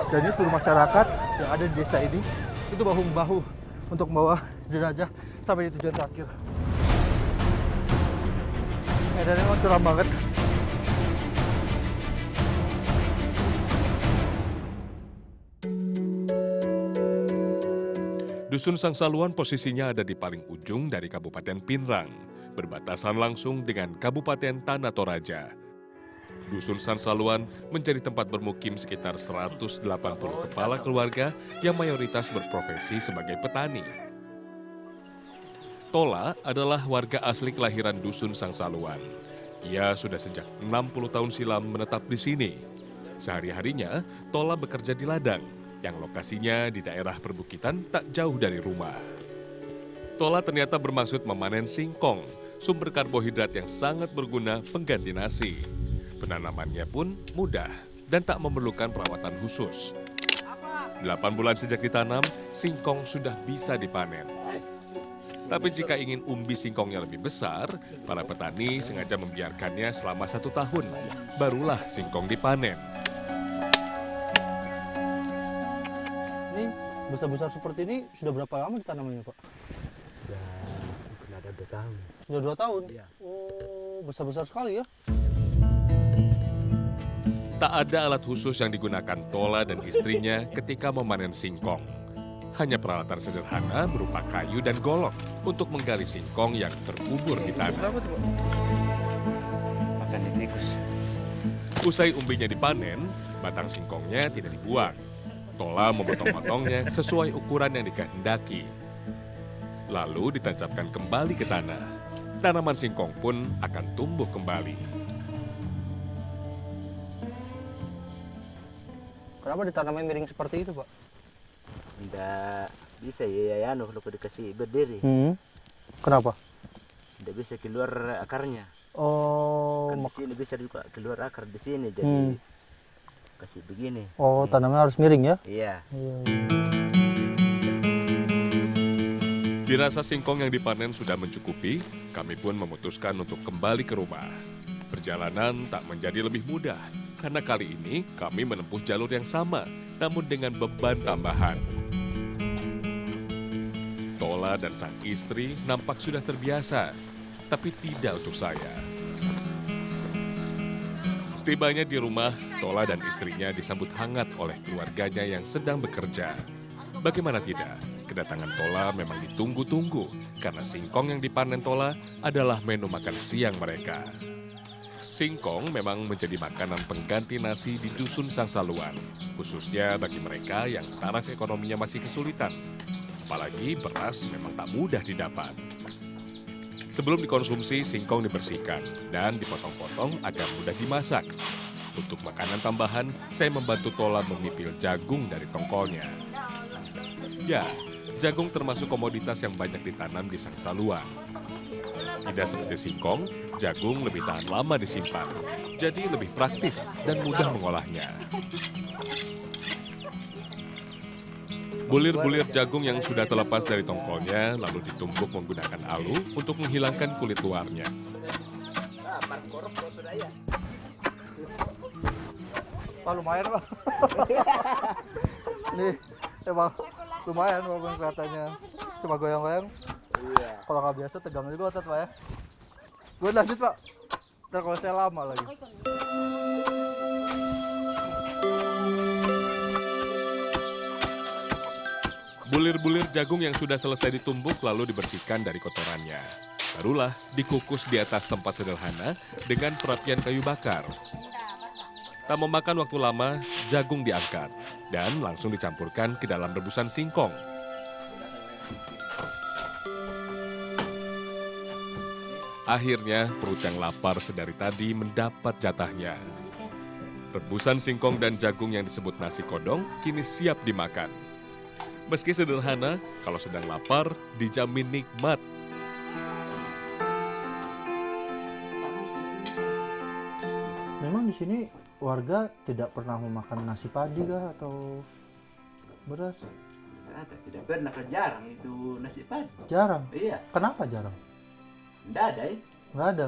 Dan ini seluruh masyarakat yang ada di desa ini itu bahu-membahu untuk membawa jenazah sampai di tujuan terakhir. Medannya memang curam banget. Dusun Sangsaluan posisinya ada di paling ujung dari Kabupaten Pinrang, berbatasan langsung dengan Kabupaten Tanah Toraja. Dusun Sangsaluan menjadi tempat bermukim sekitar 180 kepala keluarga yang mayoritas berprofesi sebagai petani. Tola adalah warga asli kelahiran Dusun Sangsaluan. Ia sudah sejak 60 tahun silam menetap di sini. Sehari-harinya, Tola bekerja di ladang, yang lokasinya di daerah perbukitan tak jauh dari rumah. Tola ternyata bermaksud memanen singkong, sumber karbohidrat yang sangat berguna pengganti nasi. Penanamannya pun mudah dan tak memerlukan perawatan khusus. 8 bulan sejak ditanam, singkong sudah bisa dipanen. Tapi jika ingin umbi singkongnya lebih besar, para petani sengaja membiarkannya selama 1 tahun, barulah singkong dipanen. Ini besar-besar seperti ini sudah berapa lama ditanamnya, Pak? Sudah mungkin ada 2 tahun. Sudah 2 tahun? Iya. Oh, besar-besar sekali ya. Tak ada alat khusus yang digunakan Tola dan istrinya ketika memanen singkong. Hanya peralatan sederhana berupa kayu dan golok untuk menggali singkong yang terkubur di tanah. Berapa tuh, Pak? Makan di tikus. Usai umbinya dipanen, batang singkongnya tidak dibuang. Tola memotong-potongnya sesuai ukuran yang dikehendaki. Lalu ditancapkan kembali ke tanah. Tanaman singkong pun akan tumbuh kembali. Kenapa ditanamnya miring seperti itu, Pak? Tidak bisa ya anu kalau dikasih berdiri. Kenapa? Tidak bisa keluar akarnya. Oh, Kan di sini bisa juga keluar akar di sini jadi kasih begini. oh, tanamnya harus miring ya? Iya. Dirasa singkong yang dipanen sudah mencukupi, kami pun memutuskan untuk kembali ke rumah. Perjalanan tak menjadi lebih mudah, karena kali ini kami menempuh jalur yang sama, namun dengan beban tambahan. Tola dan sang istri nampak sudah terbiasa, tapi tidak untuk saya. Setibanya di rumah, Tola dan istrinya disambut hangat oleh keluarganya yang sedang bekerja. Bagaimana tidak, kedatangan Tola memang ditunggu-tunggu karena singkong yang dipanen Tola adalah menu makan siang mereka. Singkong memang menjadi makanan pengganti nasi di Dusun Sangsaluan, khususnya bagi mereka yang taraf ekonominya masih kesulitan. Apalagi beras memang tak mudah didapat. Sebelum dikonsumsi, singkong dibersihkan dan dipotong-potong agar mudah dimasak. Untuk makanan tambahan, saya membantu Tola memipil jagung dari tongkolnya. Ya, jagung termasuk komoditas yang banyak ditanam di Sangsaluan. Tidak seperti singkong, jagung lebih tahan lama disimpan, jadi lebih praktis dan mudah mengolahnya. Bulir-bulir jagung yang sudah terlepas dari tongkolnya lalu ditumbuk menggunakan alu untuk menghilangkan kulit luarnya. Pak, lumayan, Pak. Ini emang lumayan walaupun kelihatannya cuma goyang-goyang. Iya. Kalau nggak biasa tegang juga otot, Pak ya. Gue lanjut, Pak. Ntar kalau saya lama lagi. Bulir-bulir jagung yang sudah selesai ditumbuk lalu dibersihkan dari kotorannya. Barulah dikukus di atas tempat sederhana dengan perapian kayu bakar. Tak memakan waktu lama, jagung diangkat dan langsung dicampurkan ke dalam rebusan singkong. Akhirnya, perut yang lapar sedari tadi mendapat jatahnya. Rebusan singkong dan jagung yang disebut nasi kodong kini siap dimakan. Meski sederhana, kalau sedang lapar, dijamin nikmat. Memang di sini warga tidak pernah memakan nasi padi kah atau beras? Tidak pernah, jarang itu nasi padi. Jarang. Iya. Kenapa jarang? Tidak ada ya. Nggak ada.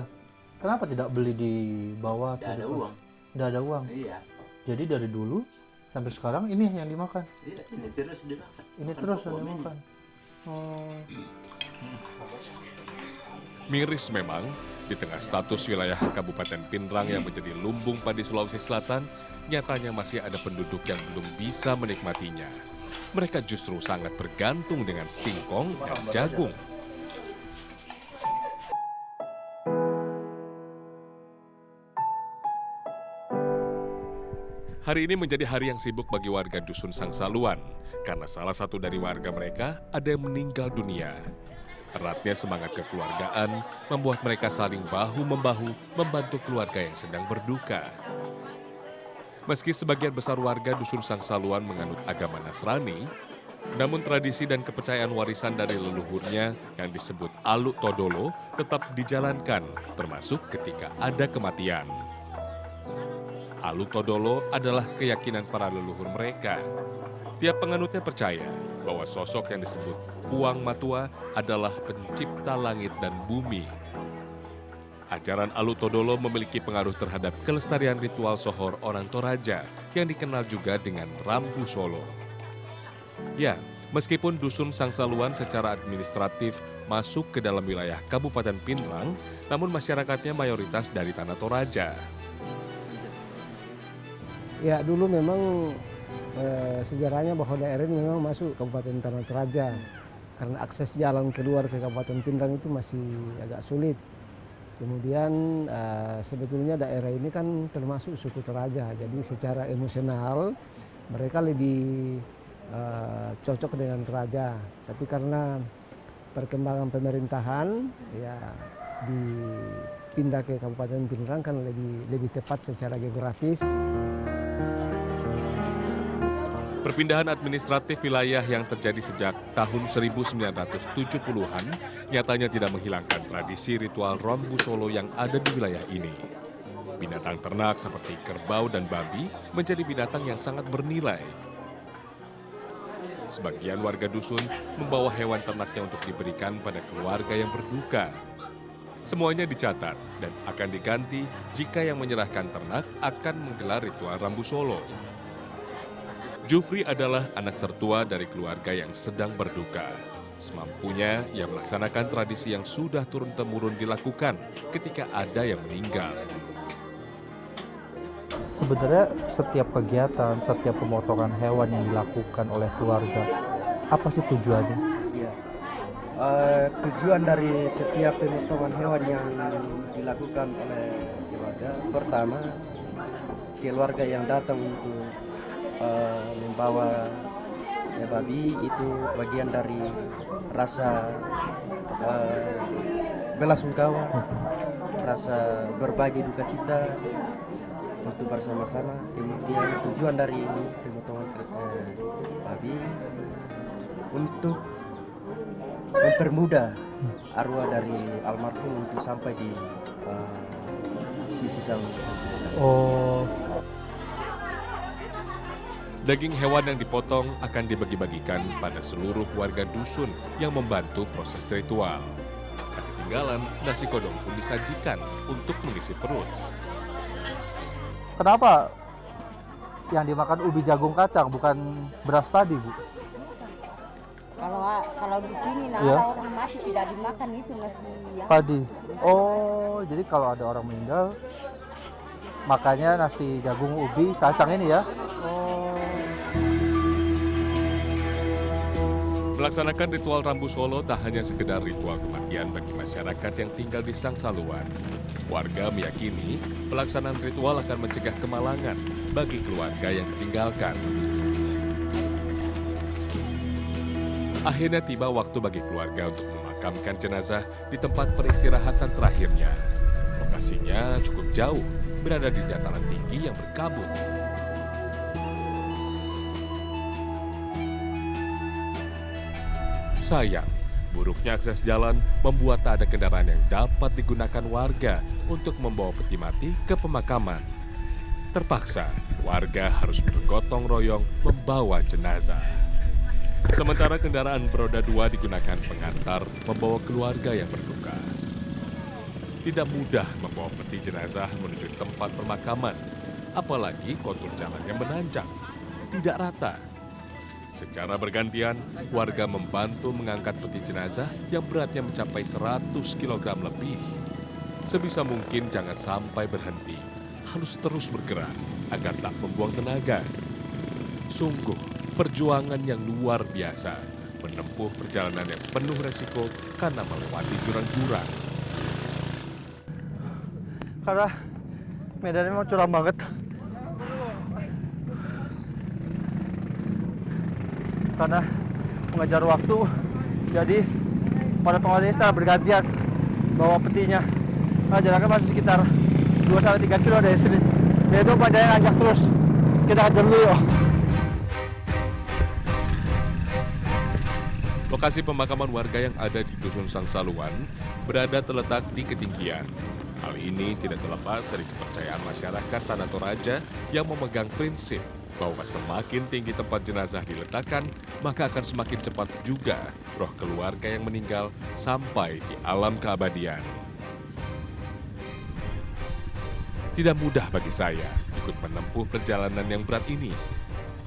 Kenapa tidak beli di bawah? Tidak ada uang. Nggak ada uang. Iya. Jadi dari dulu Sampai sekarang ini yang dimakan. Iya, ini terus dimakan. Ini Kan terus pokok yang ini. dimakan. Oh. Miris memang, di tengah status wilayah Kabupaten Pinrang yang menjadi lumbung padi Sulawesi Selatan, nyatanya masih ada penduduk yang belum bisa menikmatinya. Mereka justru sangat bergantung dengan singkong dan jagung. Hari ini menjadi hari yang sibuk bagi warga Dusun Sangsaluan, karena salah satu dari warga mereka ada yang meninggal dunia. Eratnya semangat kekeluargaan membuat mereka saling bahu-membahu membantu keluarga yang sedang berduka. Meski sebagian besar warga Dusun Sangsaluan menganut agama Nasrani, namun tradisi dan kepercayaan warisan dari leluhurnya yang disebut Aluk Todolo tetap dijalankan, termasuk ketika ada kematian. Aluk Todolo adalah keyakinan para leluhur mereka. Tiap penganutnya percaya bahwa sosok yang disebut Puang Matua adalah pencipta langit dan bumi. Ajaran Aluk Todolo memiliki pengaruh terhadap kelestarian ritual sohor orang Toraja yang dikenal juga dengan Rambu Solo. Ya, meskipun Dusun Sangsaluan secara administratif masuk ke dalam wilayah Kabupaten Pinrang, namun masyarakatnya mayoritas dari Tanah Toraja. Ya dulu memang sejarahnya bahwa daerah ini memang masuk Kabupaten Tanah Toraja karena akses jalan keluar ke Kabupaten Pinrang itu masih agak sulit. Kemudian sebetulnya daerah ini kan termasuk suku Toraja, jadi secara emosional mereka lebih cocok dengan Toraja. Tapi karena perkembangan pemerintahan ya dipindah ke Kabupaten Pinrang kan lebih tepat secara geografis. Perpindahan administratif wilayah yang terjadi sejak tahun 1970-an nyatanya tidak menghilangkan tradisi ritual Rambu Solo yang ada di wilayah ini. Binatang ternak seperti kerbau dan babi menjadi binatang yang sangat bernilai. Sebagian warga dusun membawa hewan ternaknya untuk diberikan pada keluarga yang berduka. Semuanya dicatat dan akan diganti jika yang menyerahkan ternak akan menggelar ritual Rambu Solo. Jufri adalah anak tertua dari keluarga yang sedang berduka. Semampunya, ia melaksanakan tradisi yang sudah turun-temurun dilakukan ketika ada yang meninggal. Sebenarnya setiap kegiatan, setiap pemotongan hewan yang dilakukan oleh keluarga, apa sih tujuannya? Ya. Tujuan dari setiap pemotongan hewan yang dilakukan oleh keluarga, pertama keluarga yang datang untuk membawa babi itu bagian dari rasa belasungkawa, rasa berbagi duka cita untuk bersama-sama. Kemudian tujuan dari pemotongan babi untuk mempermudah arwah dari almarhum untuk sampai di sisi sang. Oh, Daging hewan yang dipotong akan dibagi-bagikan pada seluruh warga dusun yang membantu proses ritual. Tak ketinggalan, nasi kodong pun disajikan untuk mengisi perut. kenapa yang dimakan ubi jagung kacang bukan beras padi, Bu? Kalau di sini Iya. orang mati tidak dimakan itu nasi yang Padi. Oh, jadi kalau ada orang meninggal, makanya nasi jagung ubi kacang ini ya? Oh. Melaksanakan ritual Rambu Solo tak hanya sekedar ritual kematian bagi masyarakat yang tinggal di Sangsaluan. Warga meyakini pelaksanaan ritual akan mencegah kemalangan bagi keluarga yang ditinggalkan. Akhirnya tiba waktu bagi keluarga untuk memakamkan jenazah di tempat peristirahatan terakhirnya. Lokasinya cukup jauh, berada di dataran tinggi yang berkabut. Sayang, buruknya akses jalan membuat tak ada kendaraan yang dapat digunakan warga untuk membawa peti mati ke pemakaman. Terpaksa, warga harus bergotong royong membawa jenazah. Sementara kendaraan beroda 2 digunakan pengantar membawa keluarga yang berduka. Tidak mudah membawa peti jenazah menuju tempat pemakaman, apalagi kontur jalan yang menanjak. tidak rata. Secara bergantian, warga membantu mengangkat peti jenazah yang beratnya mencapai 100 kg lebih. Sebisa mungkin jangan sampai berhenti, harus terus bergerak agar tak membuang tenaga. Sungguh, perjuangan yang luar biasa, menempuh perjalanan yang penuh resiko karena melewati jurang-jurang. Karena medannya memang curam banget. Karena mengejar waktu, jadi pada pengolah setelah bergantian bawa petinya. Nah, jaraknya masih sekitar 2-3 kilo dari sini. Yaitu pada yang ajak terus. Kita kejar dulu yuk. Lokasi pemakaman warga yang ada di Dusun Sangsaluan berada terletak di ketinggian. Hal ini tidak terlepas dari kepercayaan masyarakat Tanah Toraja yang memegang prinsip bahwa semakin tinggi tempat jenazah diletakkan, maka akan semakin cepat juga roh keluarga yang meninggal sampai di alam keabadian. Tidak mudah bagi saya ikut menempuh perjalanan yang berat ini.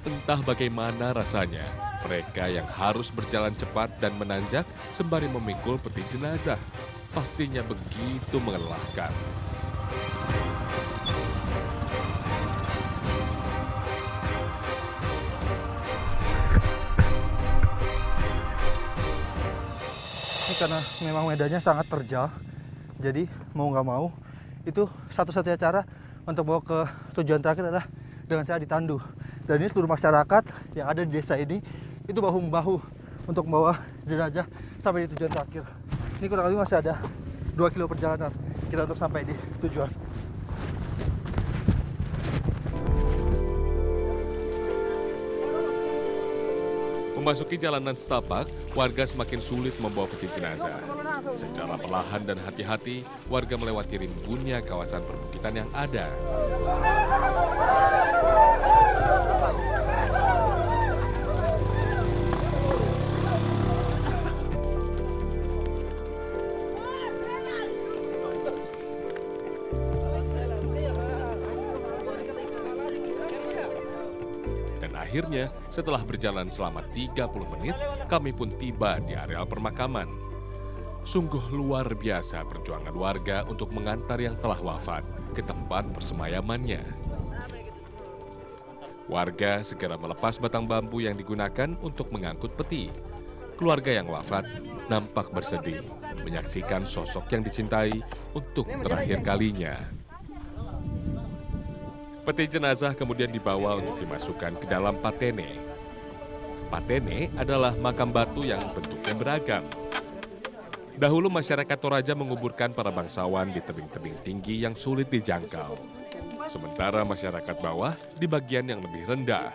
Entah bagaimana rasanya, mereka yang harus berjalan cepat dan menanjak sembari memikul peti jenazah. Pastinya begitu melelahkan. Ini karena memang medannya sangat terjal, jadi mau nggak mau itu satu-satunya cara untuk bawa ke tujuan terakhir adalah dengan saya ditandu. Dan ini seluruh masyarakat yang ada di desa ini itu bahu-membahu untuk membawa jenazah sampai di tujuan terakhir. Ini kurang lebih masih ada 2 kilo perjalanan kita untuk sampai di tujuan. Memasuki jalanan setapak, warga semakin sulit membawa peti jenazah. Secara perlahan dan hati-hati, warga melewati rimbunnya kawasan perbukitan yang ada. Akhirnya, setelah berjalan selama 30 menit, kami pun tiba di areal permakaman. Sungguh luar biasa perjuangan warga untuk mengantar yang telah wafat ke tempat persemayamannya. Warga segera melepas batang bambu yang digunakan untuk mengangkut peti. Keluarga yang wafat nampak bersedih menyaksikan sosok yang dicintai untuk terakhir kalinya. Peti jenazah kemudian dibawa untuk dimasukkan ke dalam patene. Patene adalah makam batu yang bentuknya beragam. Dahulu masyarakat Toraja menguburkan para bangsawan di tebing-tebing tinggi yang sulit dijangkau. Sementara masyarakat bawah di bagian yang lebih rendah.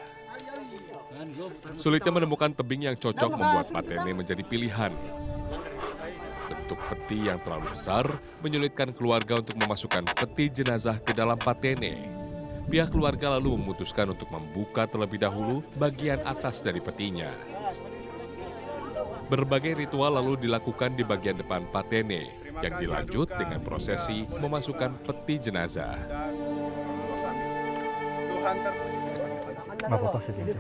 Sulitnya menemukan tebing yang cocok membuat patene menjadi pilihan. Bentuk peti yang terlalu besar menyulitkan keluarga untuk memasukkan peti jenazah ke dalam patene. Pihak keluarga lalu memutuskan untuk membuka terlebih dahulu bagian atas dari petinya. Berbagai ritual lalu dilakukan di bagian depan patene, yang dilanjut dengan prosesi memasukkan peti jenazah. Apa maksudnya?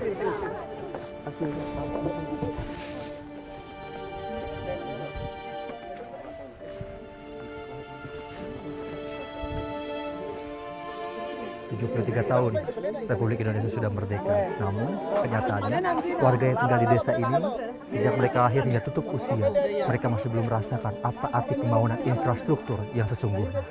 73 tahun Republik Indonesia sudah merdeka. Namun kenyataannya warga yang tinggal di desa ini sejak mereka lahir hingga tutup usia, mereka masih belum merasakan apa arti pembangunan infrastruktur yang sesungguhnya.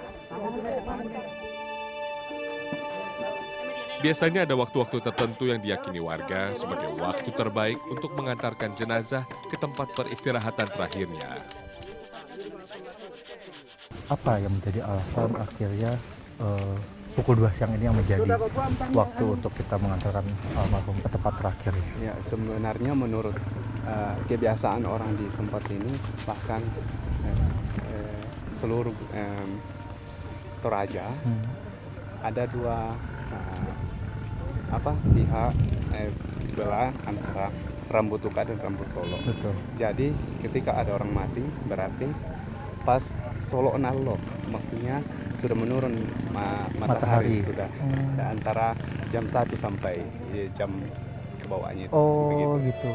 Biasanya ada waktu-waktu tertentu yang diyakini warga sebagai waktu terbaik untuk mengantarkan jenazah ke tempat peristirahatan terakhirnya. Apa yang menjadi alasan akhirnya pukul 2 siang ini yang menjadi waktu untuk kita mengantarkan almarhum ke tempat terakhir? Ya, sebenarnya menurut kebiasaan orang di tempat ini, bahkan seluruh Toraja, ada dua pihak belah antara Rambu Tuka dan Rambu Solo. Betul. Jadi ketika ada orang mati, berarti pas Solo nalok, maksudnya sudah menurun matahari sudah antara jam 1 sampai jam ke bawahnya itu. Oh Begitu. gitu.